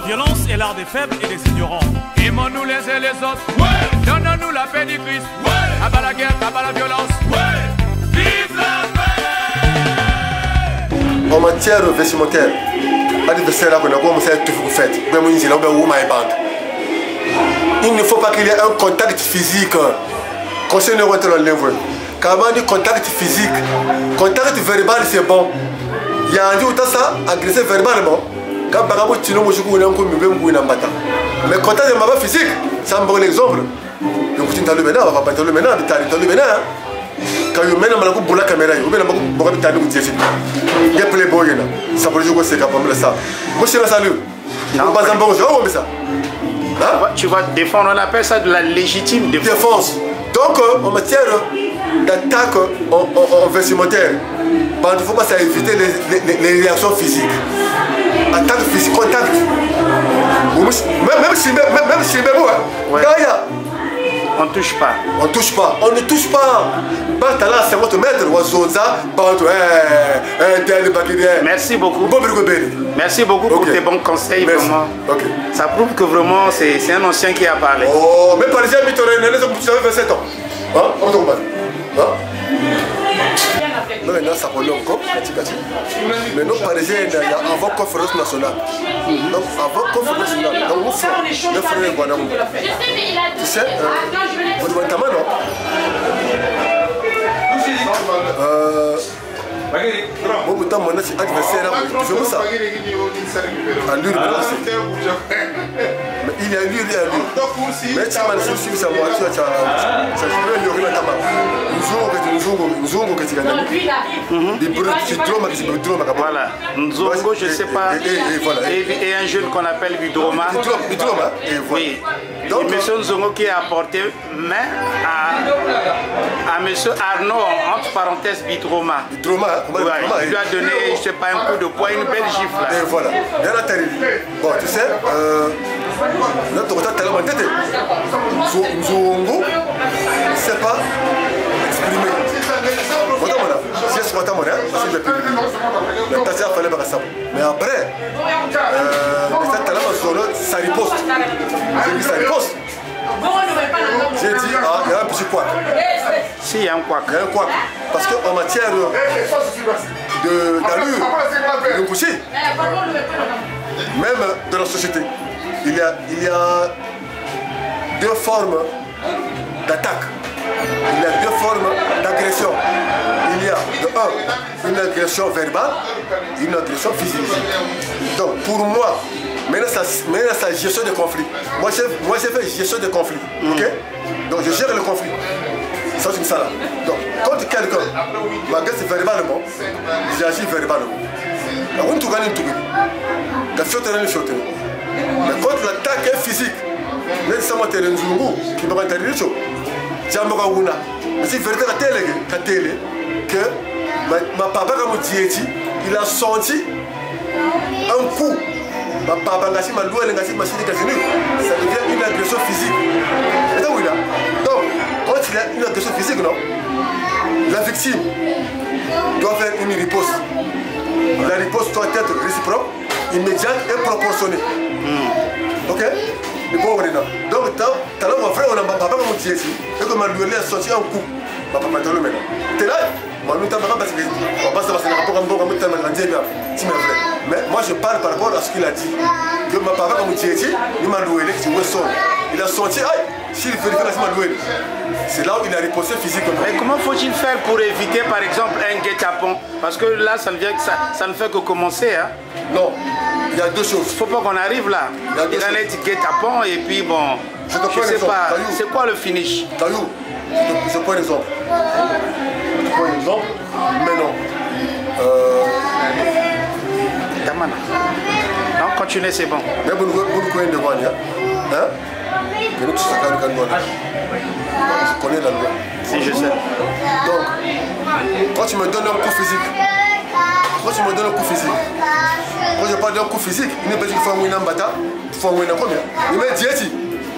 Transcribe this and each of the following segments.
violence est l'art des faibles et des ignorants. Aimons-nous les uns les autres. Ouais. Donnons-nous la paix du Christ. Ouais. Abat la guerre, abat la violence. Ouais. Vive la paix. En matière vestimentaire, l'adversaire a commencé à tout faire. Il ne faut pas qu'il y ait un contact physique. Concernant le niveau. Quand on dit contact physique, contact verbal c'est bon. Il y a un jour où ça agressé verbalement. Quand on dit mais contact physique, c'est un bon exemple. Donc tu as le maintenant, on va pas te le maintenant, tu as le maintenant. Quand tu mets la caméra, tu mets la playboy, ça peut jouer c'est capable de ça. Moi je suis là, salut. Non, pas un bon jeu, mais ça. Tu vas défendre, on appelle ça de la légitime défense. Donc, en matière d'attaque en vestimentaire, il ne faut pas éviter les réactions physiques. Attaque physique, contact. Même si c'est beau, on ne touche pas. On ne touche pas. On ne touche pas. Merci beaucoup. Merci beaucoup pour tes bons conseils. Vraiment. Ça prouve que vraiment c'est un ancien qui a parlé. Oh, mais par exemple, tu avais 27 ans. Hein? Maintenant, ça prend encore. Mais nous, Parisiens, il y a avant conférence nationale. Donc, avant conférence nationale, donc nous faisons le frère Guanamou. Tu sais, au Guantamano, bon, mon adversaire, tu fais ça. Allure, mais il y a allure, il y a allure. Mais tu m'as dit sur sa voiture, tu as joué le riz à ta main. Voilà, Nzongo, je ne sais pas. Et un jeune qu'on appelle Bidroma. Oui. Donc, monsieur Nzongo qui a apporté main à monsieur Arnaud, entre parenthèses Bidroma. Bidroma, il lui a donné, je ne sais pas, un coup de poing, une belle gifle. Et voilà. Bon, tu sais, notre retard tellement en tête. Nzongo ne sait pas exprimer. Mais après, ça riposte. J'ai dit ça riposte. J'ai dit, il y a un petit couac. Si, il y a un couac. Il y a un couac. Parce qu'en matière d'allure, de coucher, même dans la société, il y a deux formes d'attaque. Il y a deux formes d'agression. Il y a de un, une agression verbale et une agression physique. Donc pour moi, maintenant ça gestion de conflit. Moi j'ai fait gestion de conflit. Ok? Donc je gère le conflit. Ça c'est ça là. Donc quand quelqu'un m'agresse verbalement, j'agis verbalement. Mais quand l'attaque est physique, même si moi t'es un zoumou qui m'a interdit les choses. Mais c'est vrai que ma papa, il a senti un coup. Ma papa, ça devient une agression physique. Donc, quand il y a une agression physique, non, la victime doit faire une riposte. La riposte doit être réciproque, immédiate et proportionnée. Ok? Donc, t'as là, mon frère, on a ma papa comme tu es ici, et que ma douille a sorti un coup. Ma papa m'a dit, t'es là, moi, nous t'avons pas parce que on passe dans le rapport à mon mais moi, je parle par rapport à ce qu'il a dit. Que ma papa, comme tu es ici, il m'a doué, il a sorti, aïe, s'il fait ma douée. C'est là où il a riposté physiquement. Mais comment faut-il faire pour éviter, par exemple, un guet-apens? Parce que là, ça ne fait que commencer. Hein? Non. Il y a deux choses. Il ne faut pas qu'on arrive là. Il y a un guet-apens et puis bon, je sais pas, c'est quoi le finish? Taillou, je prends un exemple. Mais non. Tamana. Non, continuez, c'est bon. Mais vous connaissez de quoi, hein? Je connais la loi. Si, je sais. Donc, quand tu me donnes un coup physique, quand je parle d'un coup physique, il n'est pas dit qu'il faut un bata, il faut un combien? Il m'a dit,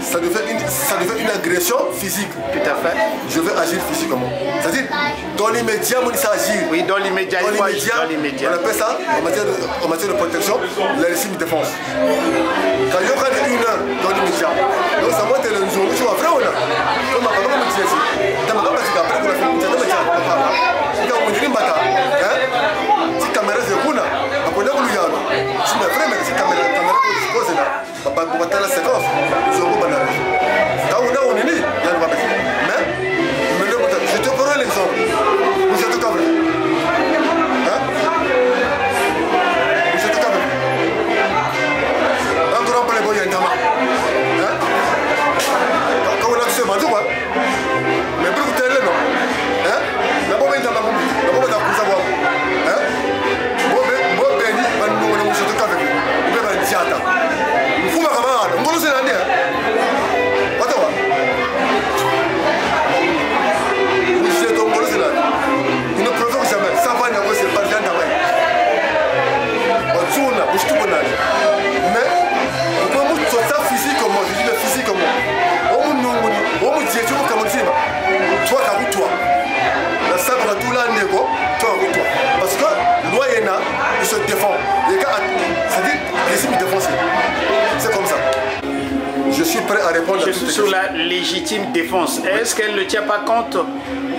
ça devient une agression physique. Tout à fait. Je veux agir physiquement. C'est-à-dire, dans l'immédiat, on dit agir. Oui, dans l'immédiat, on appelle ça, en matière de protection, la légitime défense. Donc ça monte le nzongo, tu vois, frère, on a. Comme ma maman me dit, t'as ma maman qui a pris pour la famille, t'as ma tante, papa. Quand on dit bata, si caméra c'est kuna, on connaît où il y a. Si ma frère, mais si caméra pose là, papa, on va la séquence, nzongo banana. Quand on est né, il y a le papa. Mais je te prends l'exemple. Vous êtes câble. Vous êtes câble. Encore un peu les boys, il y a un gamin. Quand on a tout ce manteau, mais pour vous télé, non. La bombe est dans la bombe. La bombe est dans le savoir. Moi, Benny, je te câble. Vous pouvez me dire, vous fous ma camarade. On connaît l'année. Attends. Il ne provoque jamais. Ça va négocier pas bien d'avant. On tourne, on se tourne. Mais on peut nous sortir physiquement, je dis le physiquement. On me dit, tu veux comme dire, toi, t'as toi. La sabre à tout l'année, toi, toi. Parce que l'Oyena, il se défend. C'est-à-dire, il se défend. C'est comme ça. Je suis prêt à répondre à toutes les questions. Sur la légitime défense, est-ce qu'elle ne tient pas compte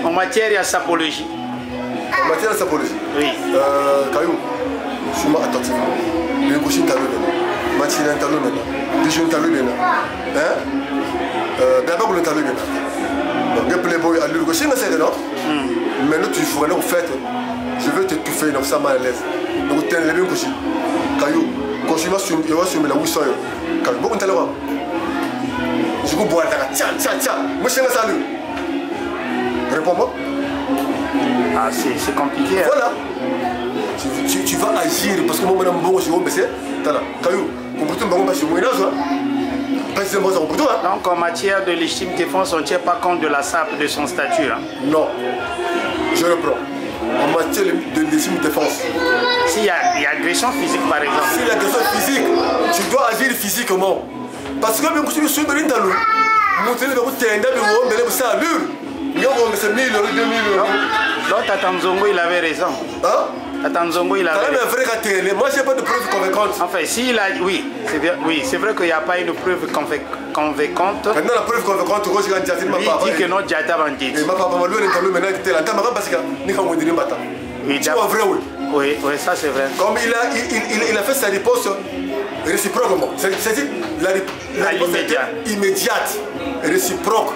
en matière de sapologie? En matière de sapologie? Oui. Kayou, je suis attentif. Le gauche est à l'eau, Matina est à l'eau, le jeune est à l'eau. D'abord, le talent. Donc, le playboy à l'eau gauche, c'est non? Maintenant, tu feras au fait, je veux te touffer, donc ça m'a à l'aise. Donc, tu es le bien gauche. Kayou, quand je vais sur la ouïe, Kayou, beaucoup de talent. Je vais boire, tiens, moi je suis un salut. Réponds-moi. Ah, c'est compliqué. Hein? Voilà. Tu vas agir parce que moi, je suis un monsieur. Kayou, donc en matière de légitime défense, on ne tient pas compte de la SAP, de son statut. Hein? Non. Je reprends. En matière de légitime défense. S'il y a agression physique par exemple. S'il y a agression physique, tu dois agir physiquement. Parce que même si je suis dans l'eau, monter le route, tu es un donc Tatanzongo il avait raison. Hein? Tatanzongo il avait raison. Moi j'ai pas de preuve convaincante. Enfin si il a oui, c'est vrai qu'il n'y a pas une preuve convaincante. Maintenant la preuve convaincante, il dit que non Diata Bandit. Et ma papa m'a lu maintenant que tu es là. Parce que nous avons dit bata. C'est vrai oui, ça c'est vrai. Comme il a fait sa réponse réciproquement. C'est-à-dire la réponse immédiate, réciproque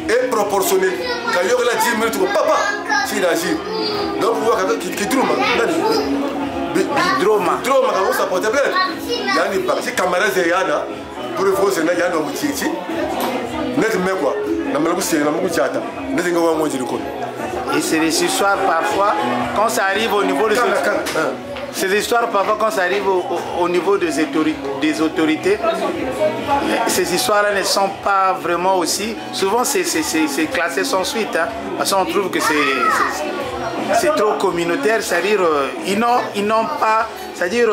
et proportionnée. Quand il y a 10 minutes, papa, s'il agit. Donc, vous voyez qui drôme. Drôme, quand on s'apporte plainte. Il y a des parties, camarades et Yana, pour le voir, il y a un outil. Net mais quoi? Et c'est des histoires parfois, quand ça arrive au niveau de ces histoires parfois quand ça arrive au niveau des autorités, ces histoires-là ne sont pas vraiment aussi. Souvent c'est classé sans suite. Hein, parce qu'on trouve que c'est trop communautaire, c'est-à-dire ils n'ont pas, c'est-à-dire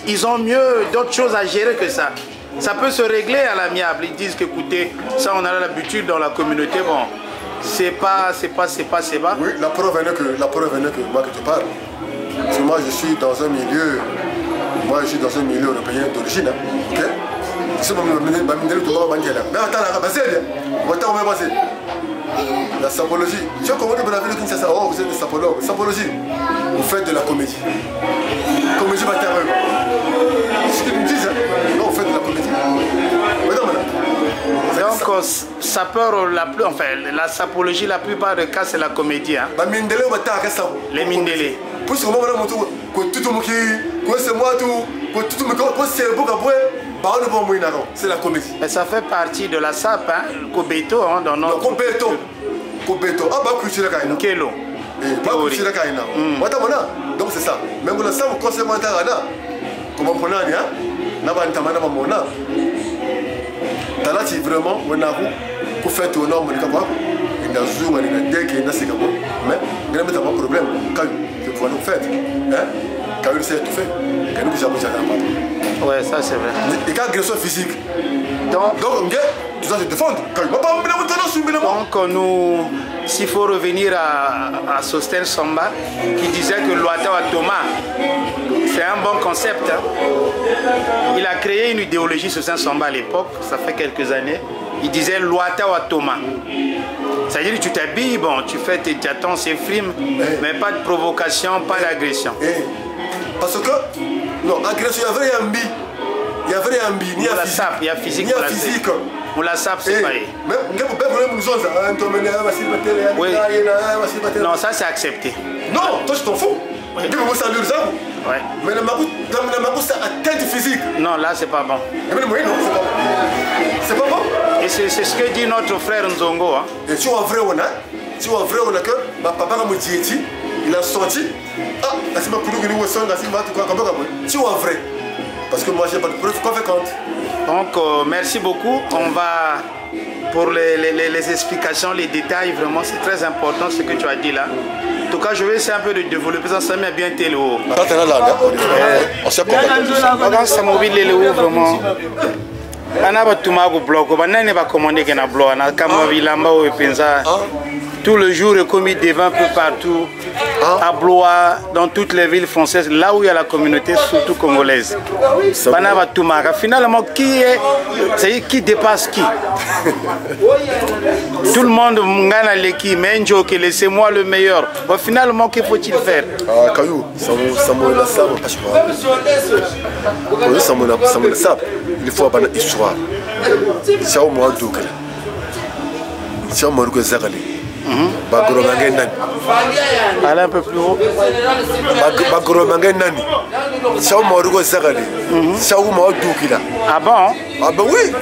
ils ont mieux d'autres choses à gérer que ça. Ça peut se régler à l'amiable. Ils disent qu'écoutez, ça on a l'habitude dans la communauté, bon, c'est pas. Oui, la preuve est que moi que tu parles. Parce que moi je suis dans un milieu européen d'origine. Ok? La sapologie. Tu as commandé pour la ville de Kinshasa. Oh, vous êtes des sapologues. Sapologie. Vous faites de la comédie. Comédie matérielle. Ce qu'ils me disent, non, vous faites de la comédie. Donc, sapeur, la sapologie, la plupart des cas, c'est la comédie. Hein? Les mindélés. C'est la comédie. Mais ça fait partie de la SAP, hein? Le Kobeto, hein, dans notre... Kobeto. Ah, bah, culture kaina. Kelo. Bah, culture kaina. Donc c'est ça. Même le SAP, conseil mental, comment on a dit, hein? N'abantamana mamona. Talati vraiment, on a vu pour faire tout nom, il y a zoom, il y a des qui n'a pas mais il y a un problème. Quand tu vois nous faire, quand il sait tout faire, quand nous avons jamais pas. Ouais, ça c'est vrai. Et quand agression physique. Donc tu dois te défendre. Donc nous, s'il faut revenir à Sosten Samba, qui disait que Luata Thomas, c'est un bon concept. Hein. Il a créé une idéologie Sosten Samba à l'époque, ça fait quelques années. il disait Loata wa Thomas. C'est-à-dire que tu t'habilles, bon, tu fais tes tâtons, c'est film, mais pas de provocation, pas d'agression. Parce que, non, agression, il y avait un bi. Il y avait un bi, ni la sape, il y a physique. Ni physique. On la sape, c'est pareil. Non, ça c'est accepté. Non, toi je t'en fous. Ouais. Mais c'est atteinte physique. Non, là c'est pas bon. C'est pas bon. Et c'est ce que dit notre frère Nzongo. Hein. Et tu vois vrai on a que ma papa m'a dit, il a sorti. Ah, tu vois vrai. Parce que moi j'ai pas de preuve convaincante. Donc merci beaucoup. On va pour les explications, les détails, vraiment c'est très important ce que tu as dit là. En tout cas je vais essayer un peu de développer ça, ça met bien tel haut. On s'est compris. Ça mobile le haut vraiment. Tout le jour est commis des vins un peu partout, à Blois, dans toutes les villes françaises, là où il y a la communauté, surtout congolaise. Finalement, qui dépasse qui? Tout le monde m'a dit, laissez-moi le meilleur. Finalement, que faut-il faire? Il faut avoir une histoire. C'est au moins double. C'est au moins que ça allait. Allez un peu plus haut. Ah bon? Ah ben oui.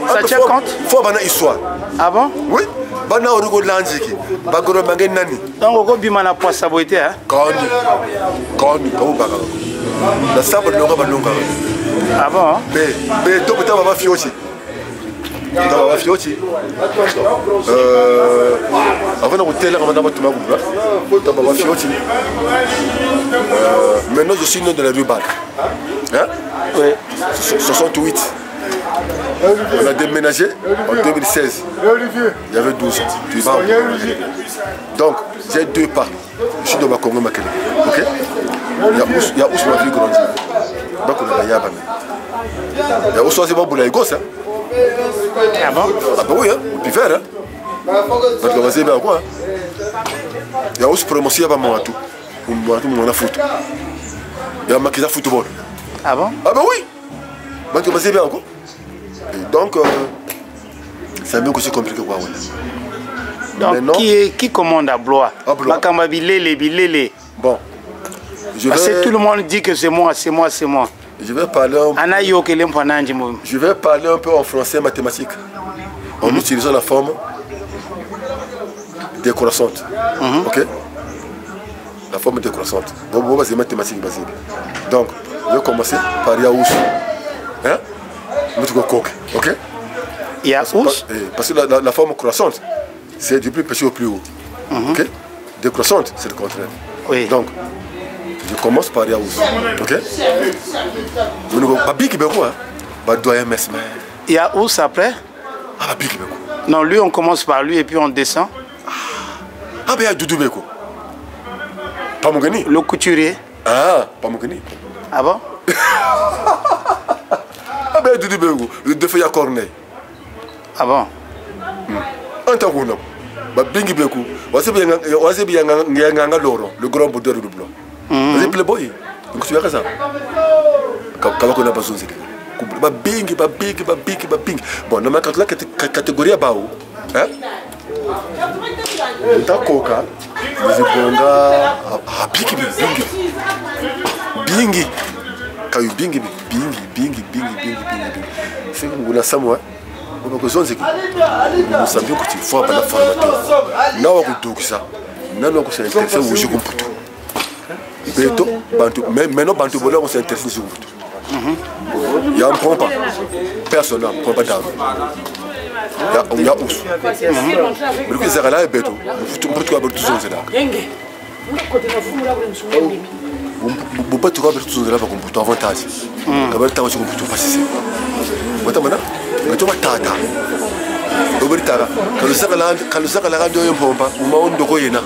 Ça tient compte? Il faut avoir une histoire. Ah bon? Oui. Donc, on a un poisson saboté. Ah bon? Maintenant je suis né de la rue Bad. Hein? Oui. 68. On a déménagé en 2016. Il y avait 12 ans. Donc j'ai 2 pas. Je suis dans ma Congo Makele. Ok? Il y a où ma vie grandit. Donc on a Yaba. Il y a où soit c'est bon pour la gosse. Ah bon? Ah ben oui, hein? Puis faire, hein? Parce que on va se bien quoi? Il y a aussi promotion à moi tout. Moi tout mon foot. Il y a maquillage football. Ah bon? Ah ben oui. Parce que on va se bien quoi? Donc c'est un peu aussi compliqué quoi. Donc maintenant, qui commande à Blois? Bon. Parce que tout le monde dit que c'est moi, c'est moi, c'est moi. Je vais parler un peu en français mathématique en utilisant la forme décroissante. Ok? La forme décroissante. C'est mathématique basique. Donc, je vais commencer par Yaous. Hein? Ok? Yaous? Parce que la forme croissante, c'est du plus petit au plus haut. Ok? Décroissante, c'est le contraire. Oui. Donc, je commence par Yaous. Ok? Yaous après? Ah, non, lui on commence par lui et puis on descend. Ah, ben il y a Doudou Beko. Pamogani. Le couturier. Ah, Pamogani. Ah bon? Ah, ben Doudou Beko. Le défait à Corneille. Ah bon? Antagono. Bingi Beko. Voici bien le grand bordeur du blanc. Vous êtes playboy. Donc tu verras ça. Quand on a besoin de bingi. Bon, dans ma catégorie à Bao, hein? D'accord, bingi. Quand bingi. C'est comme vous la samoa. On a besoin de ça. Nous savions que tu faut pas la formateur. Non, on doit ça. Non, on s'est intéressé au jeu pour tout. Maintenant, Bantu Bolon, on s'est intéressé au jeu pour tout. Il y a un pompe. Personne n'a un pompe d'armes. Il y a où? Mais le Zara là est bête. On peut trouver tout ça. On peut trouver tout ça pour qu'on avantage. Quand même, temps, on peut passer. Maintenant, tu vas tata. Quand le Zara là est un pompe, on m'a on de goyena.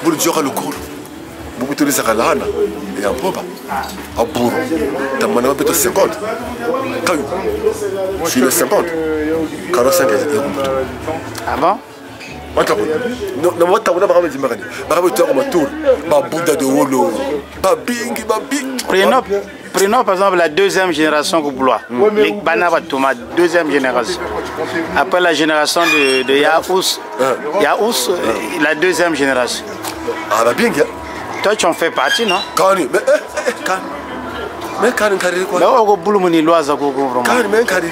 Pour le jour à le cours. beaucoup de gens et en proba. À bourreau. T'as mon avis plutôt 50. Quand je suis le 50. 45 et ah bon? Non, moi, t'as pas dit Marani. Marani, tu as un tour. Bouddha de Wolo. Babing. Prenons par exemple la deuxième génération Gouboula. Les Banaba Thomas, deuxième génération. Après la génération de Yaous, la deuxième génération. Ah, Babing. Toi, tu en fais partie, non? Kani, mais Kani quoi? Là, on va bouloumoni loisa vraiment. Kani, mais Kani,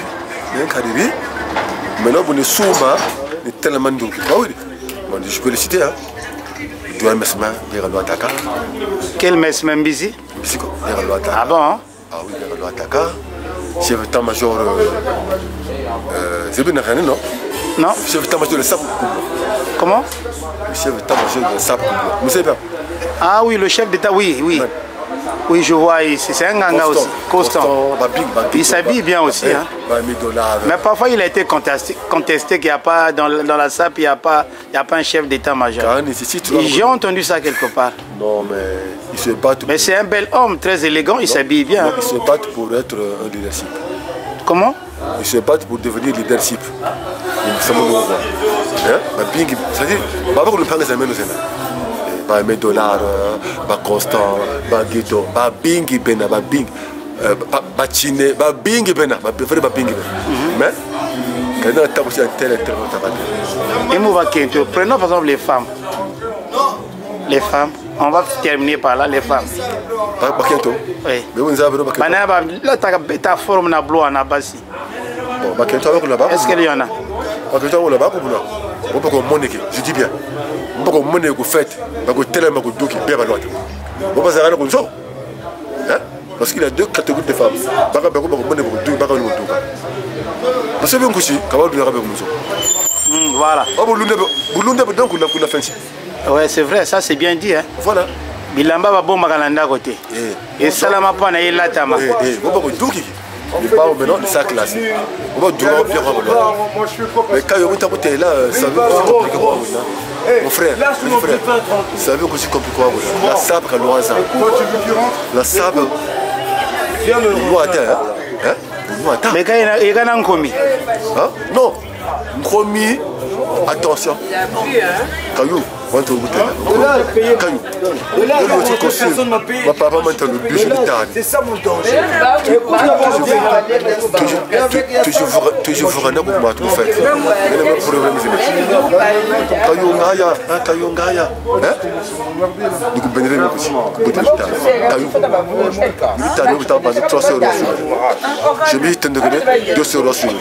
mais là, vous ne souma, ni tellement d'eau. Ah oui, je peux le citer, hein. Tu as un mesma, il y a un attaquant. Quel mesma Mbizi? Ah bon? Ah oui, il y a un attaquant. Chef d'état-major, c'est bien rien, non? Non. Chef d'état-major de SAP. Comment? Le chef d'état-major de SAP. Vous savez pas? Ah oui, le chef d'état, oui. Oui, je vois, c'est un ganga aussi, constant. Il s'habille bien aussi. Hein. Mais parfois, il a été contesté qu'il n'y a pas, dans la SAP, il n'y a pas un chef d'état-major. J'ai entendu ça quelque part. Non, mais il se bat. Mais c'est un bel homme, très élégant, il s'habille bien. Non, il se bat pour être un leadership. Comment? Il se bat pour devenir leadership. C'est-à-dire, ba $, ba constant, ba guido, ba bingi bena, ba bing, ba chine, ba bingi bena, ba frère ba bingi bena. Mais quand on a tapé un tel et nous va quitter. Prenons par exemple les femmes. Les femmes. On va terminer par là les femmes. Ba quitter. Oui. Mais vous avez pas. Banaba, là ta forme na blois na basi. Bon, ba quitter avec là-bas. Est-ce qu'il y en a? Ba quitter avec là-bas pour nous. On peut qu'on monnaie, je dis bien. On peut qu'on monnaie qu'on fait. Parce qu'il y a deux catégories de femmes. Voilà. Ouais, c'est vrai, ça c'est bien dit. Hein. Voilà. Bilamba va bon magalanda côté. Et salama pas na yelatama. Maintenant, c'est classe. On va bien. Mais quand on est là, ça veut compliqué. Mon frère, ça veut aussi compliqué. La sabre à l'oiseau. La sabre. Mais quand il y a un commis. Non. Commis. Attention. Caillou. Ma papa m'a dit le bijou de Tani. C'est ça mon danger. Toujours vous rendez pour moi tout fait. Mais le problème c'est Caillou Ngaya. Nous bénéficions aussi. Caillou. Nous 300 €. Je me dis 200 € sur.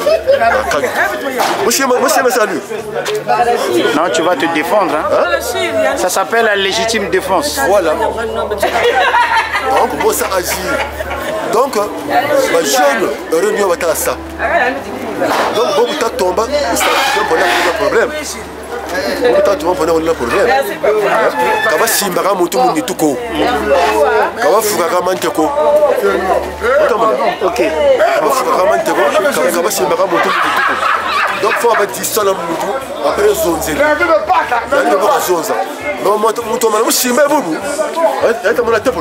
Monsieur, salut. Non, tu vas te défendre. Hein? Ça s'appelle la légitime défense. Voilà. Donc, pour ça agir. Donc, ma jeune réunion va être ça. Donc, beaucoup de temps, ça va problème. Beaucoup de temps, on a problème. Kaba simbara mutu munituko. Kaba fuka manteko. Ok. Kaba fuka manteko. Kaba simbara mutu munituko. Donc, il faut avoir 10 ans après le zone. Il y a une zone. Mais on m'a dit, si je suis bon, je vais te demander un peu.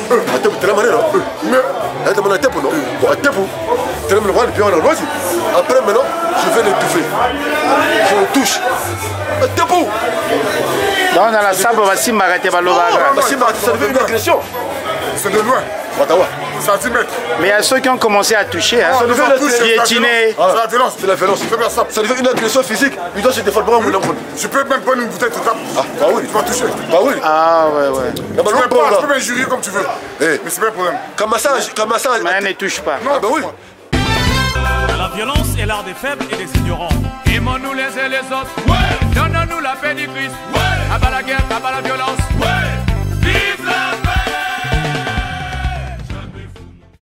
Je vais te demander un peu. Je vais te demander un peu. Je vais te demander un peu. Après, maintenant, je vais l'étouffer. Je le touche. Un peu. Donc, dans la sable, on va s'y m'arrêter. Ça devient une agression. C'est de loin. Mais il y a ceux qui ont commencé à toucher, hein. Piétiner. C'est la violence. C'est la violence. Ça devient une agression physique. Il doit se défendre. Je peux même prendre une bouteille de tape. Ah oui. Tu vas toucher. Bah oui. Ah ouais. Tu peux m'injurier comme tu veux. Mais c'est pas un problème. Comme massage. Mais ne touche pas. Ah bah oui. La violence est l'art des faibles et des ignorants. Aimons-nous les uns les autres. Donnons-nous la paix du Christ. Abat la guerre, abat la violence.